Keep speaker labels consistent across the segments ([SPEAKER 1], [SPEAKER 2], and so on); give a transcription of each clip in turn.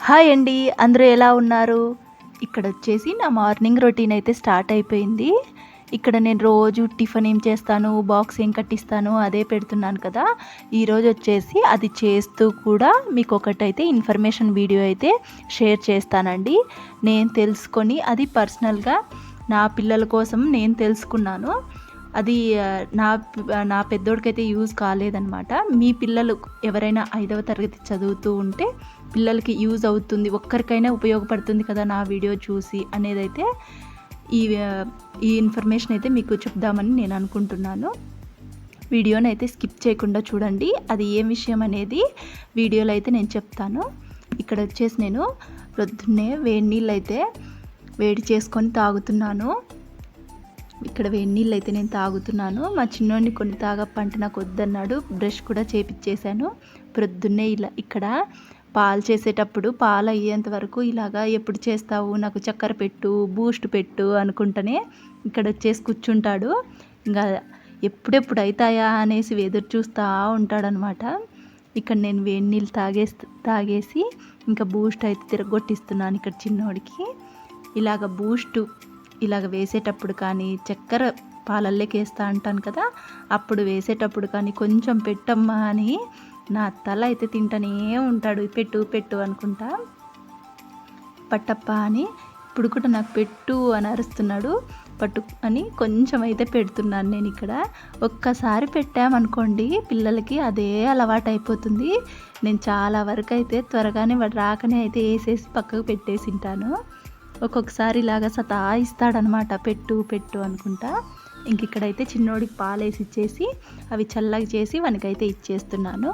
[SPEAKER 1] Hi అండి, అందరూ ఎలా ఉన్నారు? ఇక్కడొచ్చేసి నా మార్నింగ్ రొటీన్ అయితే స్టార్ట్ అయిపోయింది. ఇక్కడ నేను రోజు టిఫిన్ ఏం చేస్తాను, బాక్స్ ఏం కట్టిస్తాను అదే పెడుతున్నాను కదా! ఈరోజొచ్చేసి అది చేస్తూ కూడా మీకొకటైతే ఇన్ఫర్మేషన్ వీడియో అయితే షేర్ చేస్తానండి. నేను తెలుసుకొని అది పర్సనల్‌గా నా పిల్లల కోసం నేను తెలుసుకున్నాను. అది నా పెద్దోడికైతే యూజ్ కాలేదనమాట. మీ పిల్లలు ఎవరైనా 5వ తరగతి చదువుతూ ఉంటే పిల్లలకి యూజ్ అవుతుంది, ఒక్కరికైనా ఉపయోగపడుతుంది కదా నా వీడియో చూసి అనేదైతే ఈ ఇన్ఫర్మేషన్ అయితే మీకు చెప్దామని నేను అనుకుంటున్నాను. వీడియోని అయితే స్కిప్ చేయకుండా చూడండి. అది ఏం విషయం అనేది వీడియోలో అయితే నేను చెప్తాను. ఇక్కడ వచ్చేసి నేను ప్రొద్దున్నే వేడి నీళ్ళు అయితే వేడి చేసుకొని తాగుతున్నాను. ఇక్కడ వేడి నీళ్ళు అయితే నేను తాగుతున్నాను. మా చిన్నోడిని కొన్ని తాగప్పంటే నాకు వద్దన్నాడు. బ్రష్ కూడా చేపిచ్చేసాను. ప్రొద్దున్నే ఇలా ఇక్కడ పాలు చేసేటప్పుడు పాలు అయ్యేంత వరకు ఇలాగా ఎప్పుడు చేస్తావు, నాకు చక్కెర పెట్టు, బూస్ట్ పెట్టు అనుకుంటూనే ఇక్కడ వచ్చేసి కూర్చుంటాడు. ఇంకా ఎప్పుడెప్పుడు అవుతాయా అనేసి ఎదురు చూస్తూ ఉంటాడనమాట. ఇక్కడ నేను వేడి నీళ్ళు తాగేసి ఇంకా బూస్ట్ అయితే తిరగొట్టిస్తున్నాను ఇక్కడ చిన్నోడికి. ఇలాగ బూస్టు ఇలాగ వేసేటప్పుడు కానీ చక్కెర పాలల్లోకి వేస్తా అంటాను కదా, అప్పుడు వేసేటప్పుడు కానీ కొంచెం పెట్టమ్మా అని నా తల అయితే తింటూనే ఉంటాడు. పెట్టు పెట్టు అనుకుంటా. పట్టప్ప అని ఇప్పుడు కూడా నాకు పెట్టు అని అరుస్తున్నాడు. పట్టు అని కొంచెం అయితే పెడుతున్నాను నేను ఇక్కడ. ఒక్కసారి పెట్టామనుకోండి పిల్లలకి అదే అలవాటు అయిపోతుంది. నేను చాలా వరకు అయితే త్వరగానే వాడు రాకనే అయితే వేసేసి పక్కకు పెట్టేసి ఉంటాను. ఒక్కొక్కసారి ఇలాగ సతాయిస్తాడనమాట, పెట్టు పెట్టు అనుకుంటా. ఇంక ఇక్కడైతే చిన్నోడికి పాలు వేసి ఇచ్చేసి అవి చల్లగా చేసి వానికైతే ఇచ్చేస్తున్నాను.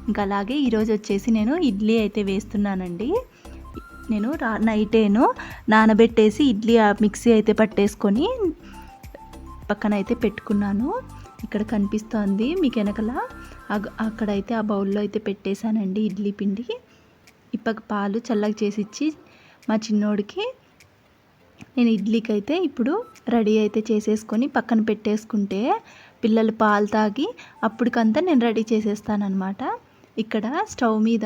[SPEAKER 1] ఇంకా అలాగే ఈరోజు వచ్చేసి నేను ఇడ్లీ అయితే వేస్తున్నానండి. నేను నైటేను నానబెట్టేసి ఇడ్లీ మిక్సీ అయితే పట్టేసుకొని పక్కన అయితే పెట్టుకున్నాను. ఇక్కడ కనిపిస్తోంది మీకు వెనకల, అక్కడైతే ఆ బౌల్లో అయితే పెట్టేశానండి ఇడ్లీ పిండి. ఇప్పక పాలు చల్లగా చేసి ఇచ్చి మా చిన్నోడికి నేను ఇడ్లీకి అయితే ఇప్పుడు రెడీ అయితే చేసేసుకొని పక్కన పెట్టేసుకుంటే పిల్లలు పాలు తాగి అప్పటికంతా నేను రెడీ చేసేస్తానన్నమాట. ఇక్కడ స్టవ్ మీద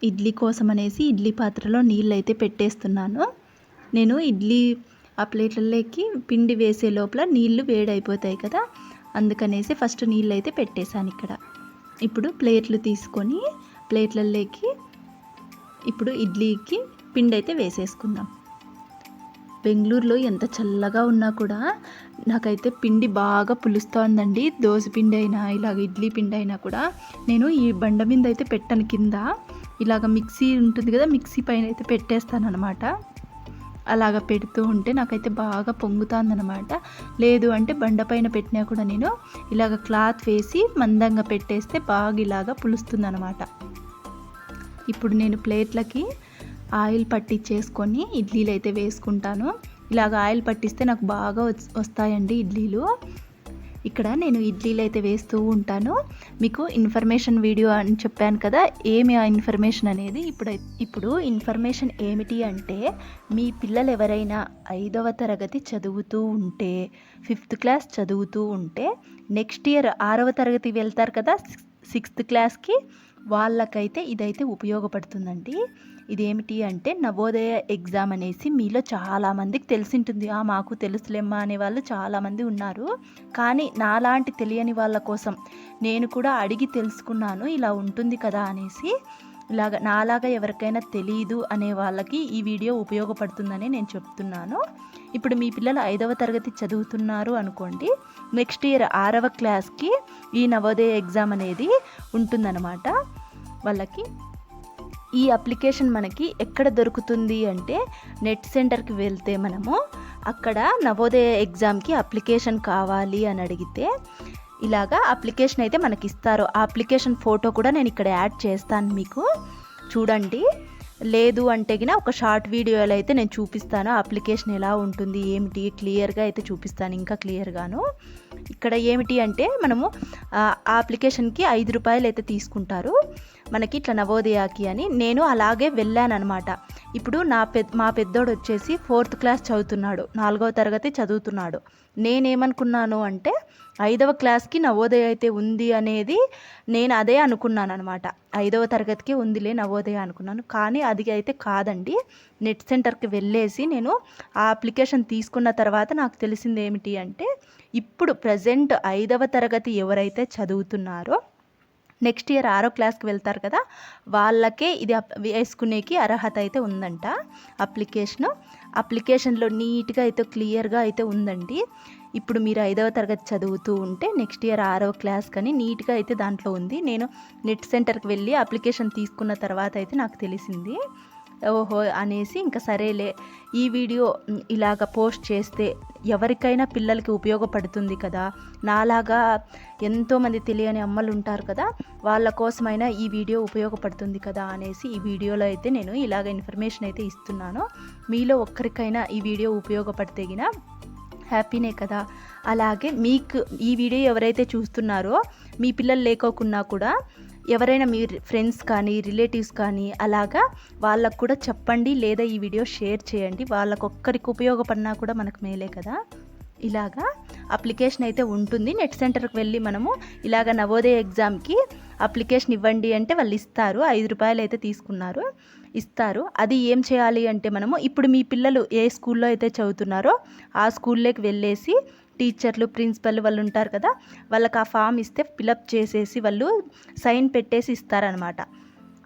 [SPEAKER 1] ఇడ్లీ కోసం అనేసి ఇడ్లీ పాత్రలో నీళ్ళు అయితే పెట్టేస్తున్నాను. నేను ఇడ్లీ ఆ ప్లేట్లలోకి పిండి వేసే లోపల నీళ్లు వేడైపోతాయి కదా, అందుకనేసి ఫస్ట్ నీళ్ళు అయితే పెట్టేశాను ఇక్కడ. ఇప్పుడు ప్లేట్లు తీసుకొని ప్లేట్లలోకి ఇప్పుడు ఇడ్లీకి పిండి అయితే వేసేసుకుందాం. బెంగళూరులో ఎంత చల్లగా ఉన్నా కూడా నాకైతే పిండి బాగా పులుస్తోందండి. దోశ పిండి అయినా ఇలాగ ఇడ్లీ పిండి అయినా కూడా నేను ఈ బండ మీద అయితే పెట్టను, కింద ఇలాగ మిక్సీ ఉంటుంది కదా, మిక్సీ పైన అయితే పెట్టేస్తానమాట. అలాగ పెడుతూ ఉంటే నాకైతే బాగా పొంగుతుందనమాట. లేదు అంటే బండ పైన పెట్టినా కూడా నేను ఇలాగ క్లాత్ వేసి మందంగా పెట్టేస్తే బాగా ఇలాగ పులుస్తుందనమాట. ఇప్పుడు నేను ప్లేట్లకి ఆయిల్ పట్టించేసుకొని ఇడ్లీలు అయితే వేసుకుంటాను. ఇలాగ ఆయిల్ పట్టిస్తే నాకు బాగా వస్తాయండి ఇడ్లీలు. ఇక్కడ నేను ఇడ్లీలు అయితే వేస్తూ ఉంటాను. మీకు ఇన్ఫర్మేషన్ వీడియో అని చెప్పాను కదా, ఏమి ఆ ఇన్ఫర్మేషన్ అనేది ఇప్పుడు ఇన్ఫర్మేషన్ ఏమిటి అంటే, మీ పిల్లలు ఎవరైనా 5వ తరగతి చదువుతూ ఉంటే, 5th క్లాస్ చదువుతూ ఉంటే, నెక్స్ట్ ఇయర్ 6వ తరగతి వెళ్తారు కదా 6th క్లాస్కి, వాళ్ళకైతే ఇదైతే ఉపయోగపడుతుందండి. ఇదేమిటి అంటే నవోదయ ఎగ్జామ్ అనేసి మీలో చాలామందికి తెలిసింటుంది. మాకు తెలుసులేమ్మా అనే వాళ్ళు చాలామంది ఉన్నారు. కానీ నాలాంటి తెలియని వాళ్ళ కోసం నేను కూడా అడిగి తెలుసుకున్నాను, ఇలా ఉంటుంది కదా అనేసి. నాలాగా ఎవరికైనా తెలియదు అనే వాళ్ళకి ఈ వీడియో ఉపయోగపడుతుందని నేను చెప్తున్నాను. ఇప్పుడు మీ పిల్లలు 5వ తరగతి చదువుతున్నారు అనుకోండి, నెక్స్ట్ ఇయర్ 6వ క్లాస్కి ఈ నవోదయ ఎగ్జామ్ అనేది ఉంటుందన్నమాట వాళ్ళకి. ఈ అప్లికేషన్ మనకి ఎక్కడ దొరుకుతుంది అంటే, నెట్ సెంటర్కి వెళ్తే మనము అక్కడ నవోదయ ఎగ్జామ్కి అప్లికేషన్ కావాలి అని అడిగితే ఇలాగా అప్లికేషన్ అయితే మనకి ఇస్తారు. ఆ అప్లికేషన్ ఫోటో కూడా నేను ఇక్కడ యాడ్ చేస్తాను, మీకు చూడండి. లేదు అంటే ఒక షార్ట్ వీడియోలో అయితే నేను చూపిస్తాను అప్లికేషన్ ఎలా ఉంటుంది ఏమిటి, క్లియర్గా అయితే చూపిస్తాను, ఇంకా క్లియర్గాను. ఇక్కడ ఏమిటి అంటే మనము ఆ అప్లికేషన్కి 5 రూపాయలు అయితే తీసుకుంటారు. మనకి ఇట్లా నవోదయాకి అని. నేను అలాగే వెళ్ళానన్నమాట. ఇప్పుడు మా పెద్దోడు వచ్చేసి 4th క్లాస్ చదువుతున్నాడు, 4వ తరగతి చదువుతున్నాడు. నేనేమనుకున్నాను అంటే 5వ క్లాస్కి నవోదయ అయితే ఉంది అనేది నేను అదే అనుకున్నాను అనమాట. 5వ తరగతికి ఉందిలే నవోదయ అనుకున్నాను, కానీ అది అయితే కాదండి. నెట్ సెంటర్కి వెళ్ళేసి నేను ఆ అప్లికేషన్ తీసుకున్న తర్వాత నాకు తెలిసింది ఏమిటి అంటే, ఇప్పుడు ప్రజెంట్ 5వ తరగతి ఎవరైతే చదువుతున్నారో నెక్స్ట్ ఇయర్ 6వ క్లాస్కి వెళ్తారు కదా, వాళ్ళకే ఇది వేసుకునేకి అర్హత అయితే ఉందంట. అప్లికేషన్లో నీట్గా అయితే క్లియర్గా అయితే ఉందండి. ఇప్పుడు మీరు 5వ తరగతి చదువుతూ ఉంటే నెక్స్ట్ ఇయర్ 6వ క్లాస్ కానీ నీట్గా అయితే దాంట్లో ఉంది. నేను నెట్ సెంటర్కి వెళ్ళి అప్లికేషన్ తీసుకున్న తర్వాత అయితే నాకు తెలిసింది. ఓహో అనేసి ఇంకా సరేలే ఈ వీడియో ఇలాగ పోస్ట్ చేస్తే ఎవరికైనా పిల్లలకి ఉపయోగపడుతుంది కదా, నాలాగా ఎంతోమంది తెలియని అమ్మలు ఉంటారు కదా, వాళ్ళ కోసమైనా ఈ వీడియో ఉపయోగపడుతుంది కదా అనేసి ఈ వీడియోలో అయితే నేను ఇలాగ ఇన్ఫర్మేషన్ అయితే ఇస్తున్నాను. మీలో ఒక్కరికైనా ఈ వీడియో ఉపయోగపడితేగిన హ్యాపీనే కదా. అలాగే మీకు ఈ వీడియో ఎవరైతే చూస్తున్నారో మీ పిల్లలు లేకోకున్నా కూడా ఎవరైనా మీ ఫ్రెండ్స్ కానీ రిలేటివ్స్ కానీ అలాగా వాళ్ళకు కూడా చెప్పండి, లేదా ఈ వీడియో షేర్ చేయండి. వాళ్ళకొక్కరికి ఉపయోగపడినా కూడా మనకు మేలే కదా. ఇలాగా అప్లికేషన్ అయితే ఉంటుంది. నెట్ సెంటర్కి వెళ్ళి మనము ఇలాగ నవోదయ ఎగ్జామ్కి అప్లికేషన్ ఇవ్వండి అంటే వాళ్ళు ఇస్తారు. 5 రూపాయలు అయితే తీసుకున్నారు, ఇస్తారు. అది ఏం చేయాలి అంటే మనము ఇప్పుడు మీ పిల్లలు ఏ స్కూల్లో అయితే చదువుతున్నారో ఆ స్కూల్లోకి వెళ్ళేసి టీచర్లు ప్రిన్సిపల్ వాళ్ళు ఉంటారు కదా, వాళ్ళకి ఆ ఫామ్ ఇస్తే ఫిలప్ చేసేసి వాళ్ళు సైన్ పెట్టేసి ఇస్తారనమాట.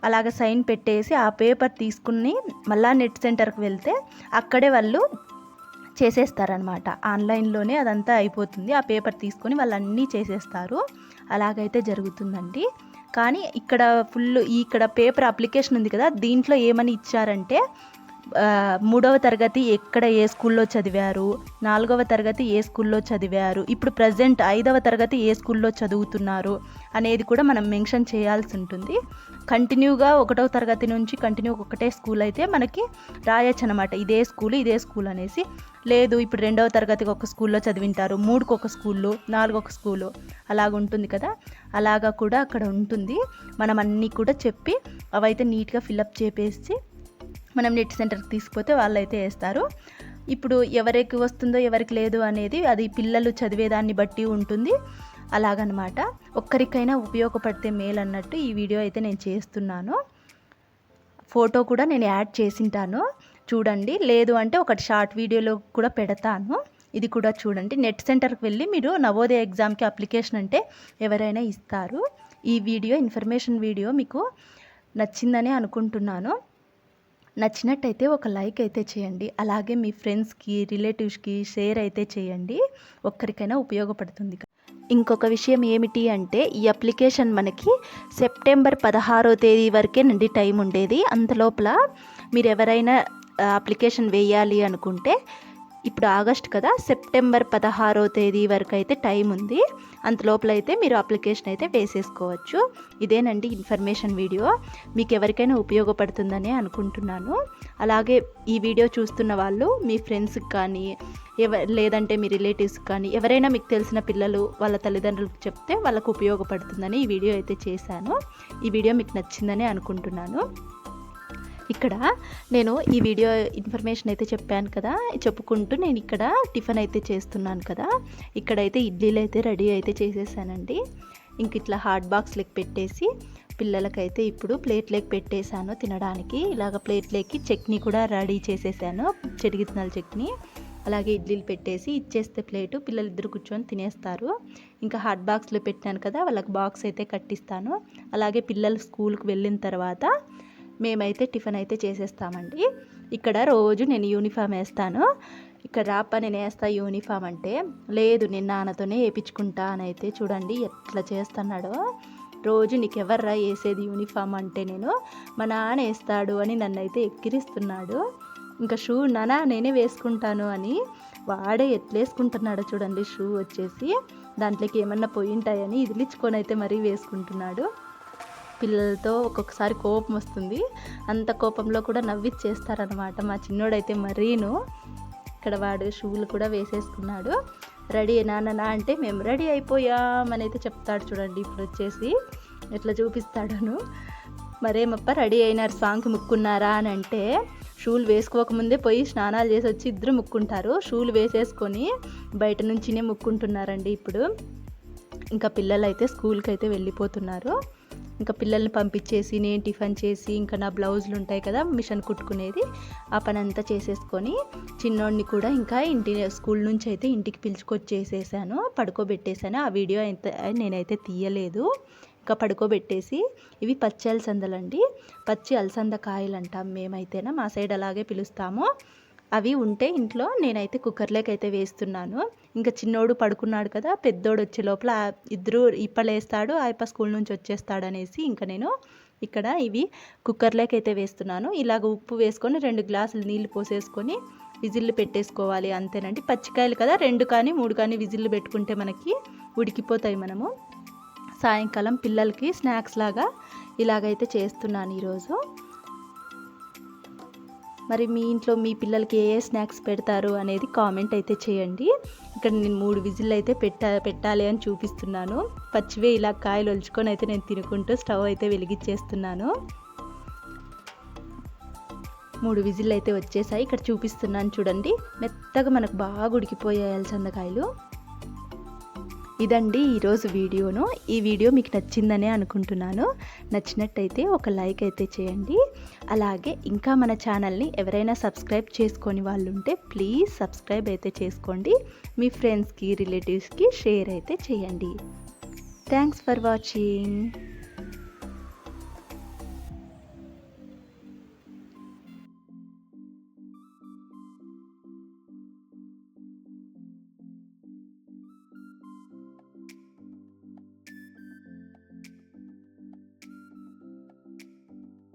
[SPEAKER 1] అలాగ సైన్ పెట్టేసి ఆ పేపర్ తీసుకుని మళ్ళీ నెట్ సెంటర్కి వెళ్తే అక్కడే వాళ్ళు చేసేస్తారనమాట. ఆన్లైన్లోనే అదంతా అయిపోతుంది. ఆ పేపర్ తీసుకొని వాళ్ళు అన్నీ చేసేస్తారు. అలాగైతే జరుగుతుందండి. కానీ ఇక్కడ పేపర్ అప్లికేషన్ ఉంది కదా, దీంట్లో ఏమని ఇచ్చారంటే 3వ తరగతి ఎక్కడ ఏ స్కూల్లో చదివారు, 4వ తరగతి ఏ స్కూల్లో చదివారు, ఇప్పుడు ప్రజెంట్ 5వ తరగతి ఏ స్కూల్లో చదువుతున్నారు అనేది కూడా మనం మెన్షన్ చేయాల్సి ఉంటుంది. కంటిన్యూగా 1వ తరగతి నుంచి ఒకటే స్కూల్ అయితే మనకి రాయొచ్చు అనమాట, ఇదే స్కూల్ అనేసి. లేదు ఇప్పుడు 2వ తరగతికి ఒక స్కూల్లో చదివింటారు, 3కి ఒక స్కూల్లో, 4కి ఒక స్కూలు అలాగ ఉంటుంది కదా, అలాగా కూడా అక్కడ ఉంటుంది. మనం అన్నీ కూడా చెప్పి అవైతే నీట్గా ఫిలప్ చేపేసి మనం నెట్ సెంటర్కి తీసుకుపోతే వాళ్ళైతే వేస్తారు. ఇప్పుడు ఎవరికి వస్తుందో ఎవరికి లేదు అనేది అది పిల్లలు చదివేదాన్ని బట్టి ఉంటుంది. అలాగనమాట. ఒక్కరికైనా ఉపయోగపడితే మేలు అన్నట్టు ఈ వీడియో అయితే నేను చేస్తున్నాను. ఫోటో కూడా నేను యాడ్ చేసింటాను చూడండి, లేదు అంటే ఒకటి షార్ట్ వీడియోలో కూడా పెడతాను, ఇది కూడా చూడండి. నెట్ సెంటర్కి వెళ్ళి మీరు నవోదయ ఎగ్జామ్కి అప్లికేషన్ అంటే ఎవరైనా ఇస్తారు. ఈ ఇన్ఫర్మేషన్ వీడియో మీకు నచ్చిందని అనుకుంటున్నాను. నచ్చినట్టయితే ఒక లైక్ అయితే చేయండి. అలాగే మీ ఫ్రెండ్స్కి రిలేటివ్స్కి షేర్ అయితే చేయండి, ఒక్కరికైనా ఉపయోగపడుతుంది. ఇంకొక విషయం ఏమిటి అంటే ఈ అప్లికేషన్ మనకి సెప్టెంబర్ 16వ తేదీ వరకే నుండి టైం ఉండేది. అంతలోపల మీరు ఎవరైనా అప్లికేషన్ వేయాలి అనుకుంటే, ఇప్పుడు ఆగస్ట్ కదా, సెప్టెంబర్ 16వ తేదీ వరకు అయితే టైం ఉంది. అంతలోపల అయితే మీరు అప్లికేషన్ అయితే వేసేసుకోవచ్చు. ఇదేనండి ఇన్ఫర్మేషన్ వీడియో, మీకు ఎవరికైనా ఉపయోగపడుతుందని అనుకుంటున్నాను. అలాగే ఈ వీడియో చూస్తున్న వాళ్ళు మీ ఫ్రెండ్స్కి కానీ లేదంటే మీ రిలేటివ్స్కి కానీ ఎవరైనా మీకు తెలిసిన పిల్లలు వాళ్ళ తల్లిదండ్రులకు చెప్తే వాళ్ళకు ఉపయోగపడుతుందని ఈ వీడియో అయితే చేశాను. ఈ వీడియో మీకు నచ్చిందని అనుకుంటున్నాను. ఇక్కడ నేను ఈ వీడియో ఇన్ఫర్మేషన్ అయితే చెప్పాను కదా, చెప్పుకుంటూ నేను ఇక్కడ టిఫిన్ అయితే చేస్తున్నాను కదా. ఇక్కడైతే ఇడ్లీలు అయితే రెడీ అయితే చేసేసానండి. ఇంక ఇట్లా హాట్ బాక్స్లోకి పెట్టేసి పిల్లలకైతే ఇప్పుడు ప్లేట్లోకి పెట్టేశాను తినడానికి. ఇలాగ ప్లేట్లోకి చట్నీ కూడా రెడీ చేసేసాను, చెడిగిత్తనాల చట్నీ. అలాగే ఇడ్లీలు పెట్టేసి ఇచ్చేస్తే ప్లేటు పిల్లలు ఇద్దరు కూర్చొని తినేస్తారు. ఇంకా హాట్ బాక్స్లో పెట్టాను కదా, వాళ్ళకి బాక్స్ అయితే కట్టిస్తాను. అలాగే పిల్లలు స్కూల్కి వెళ్ళిన తర్వాత మేమైతే టిఫిన్ అయితే చేసేస్తామండి. ఇక్కడ రోజు నేను యూనిఫామ్ వేస్తాను. ఇక్కడ రాప్ప నేను వేస్తా యూనిఫామ్ అంటే, లేదు నేను నాన్నతోనే వేయించుకుంటా అని అయితే చూడండి ఎట్లా చేస్తున్నాడో. రోజు నీకు ఎవర్రా వేసేది యూనిఫామ్ అంటే నేను మా నాన్న వేస్తాడు అని నన్ను అయితే ఎక్కిరిస్తున్నాడు. ఇంకా షూ నాన్న నేనే వేసుకుంటాను అని వాడే ఎట్లేసుకుంటున్నాడో చూడండి. షూ వచ్చేసి దాంట్లోకి ఏమన్నా పోయింటాయని ఇదిలించుకొని అయితే మరీ వేసుకుంటున్నాడు. పిల్లలతో ఒక్కొక్కసారి కోపం వస్తుంది, అంత కోపంలో కూడా నవ్విచ్చేస్తారనమాట మా చిన్నోడైతే మరీను. ఇక్కడ వాడు షూలు కూడా వేసేసుకున్నాడు. రెడీ నాన్న అంటే మేము రెడీ అయిపోయామని అయితే చెప్తాడు చూడండి. ఇప్పుడు వచ్చేసి ఎట్లా చూపిస్తాడను. మరేమప్ప రెడీ అయినారు స్వామికి ముక్కున్నారా అని అంటే షూలు వేసుకోకముందే పోయి స్నానాలు చేసి వచ్చి ఇద్దరు ముక్కుంటారు. షూలు వేసేసుకొని బయట నుంచినే ముక్కుంటున్నారండి ఇప్పుడు. ఇంకా పిల్లలు అయితే స్కూల్కి అయితే వెళ్ళిపోతున్నారు. ఇంకా పిల్లల్ని పంపించేసి నేను టిఫిన్ చేసి ఇంకా నా బ్లౌజులు ఉంటాయి కదా మిషన్ కుట్టుకునేది, ఆ పని అంతా చేసేసుకొని చిన్నోడిని కూడా ఇంకా స్కూల్ నుంచి అయితే ఇంటికి పిలుచుకొచ్చేసేసాను, పడుకోబెట్టేశాను. ఆ వీడియో అయితే నేనైతే తీయలేదు. ఇంకా పడుకోబెట్టేసి ఇవి పచ్చి అలసందలండి, పచ్చి అలసంద కాయలు అంటాం మేమైతేనా, మా సైడ్ అలాగే పిలుస్తాము. అవి ఉంటే ఇంట్లో నేనైతే కుక్కర్లోకి అయితే వేస్తున్నాను. ఇంకా చిన్నోడు పడుకున్నాడు కదా, పెద్దోడు వచ్చే లోపల ఇద్దరు ఇప్పలేస్తాడు, ఆయప్ప స్కూల్ నుంచి వచ్చేస్తాడు అనేసి ఇంకా నేను ఇక్కడ ఇవి కుక్కర్లోకి అయితే వేస్తున్నాను. ఇలాగ ఉప్పు వేసుకొని 2 గ్లాసులు నీళ్లు పోసేసుకొని విజిల్లు పెట్టేసుకోవాలి అంతేనండి. పచ్చికాయలు కదా, 2 కానీ 3 కానీ విజిల్లు పెట్టుకుంటే మనకి ఉడికిపోతాయి. మనము సాయంకాలం పిల్లలకి స్నాక్స్ లాగా ఇలాగైతే చేస్తున్నాను ఈరోజు. మరి మీ ఇంట్లో మీ పిల్లలకి ఏ స్నాక్స్ పెడతారు అనేది కామెంట్ అయితే చేయండి. ఇక్కడ నేను 3 విజిల్లు అయితే పెట్టాలి అని చూపిస్తున్నాను. పచ్చివే ఇలా కాయలు ఒలుచుకొని అయితే నేను తినుకుంటూ స్టవ్ అయితే వెలిగించేస్తున్నాను. 3 విజిల్లు అయితే వచ్చేసాయి. ఇక్కడ చూపిస్తున్నాను చూడండి, మెత్తగా మనకు బాగా ఉడికిపోయాయి అలసందకాయలు. ఇదండి ఈరోజు వీడియోను. ఈ వీడియో మీకు నచ్చిందనే అనుకుంటున్నాను. నచ్చినట్టయితే ఒక లైక్ అయితే చేయండి. అలాగే ఇంకా మన ఛానల్ని ఎవరైనా సబ్స్క్రైబ్ చేసుకొని వాళ్ళు ఉంటే ప్లీజ్ సబ్స్క్రైబ్ అయితే చేసుకోండి. మీ ఫ్రెండ్స్కి రిలేటివ్స్కి షేర్ అయితే చేయండి. Thanks for watching.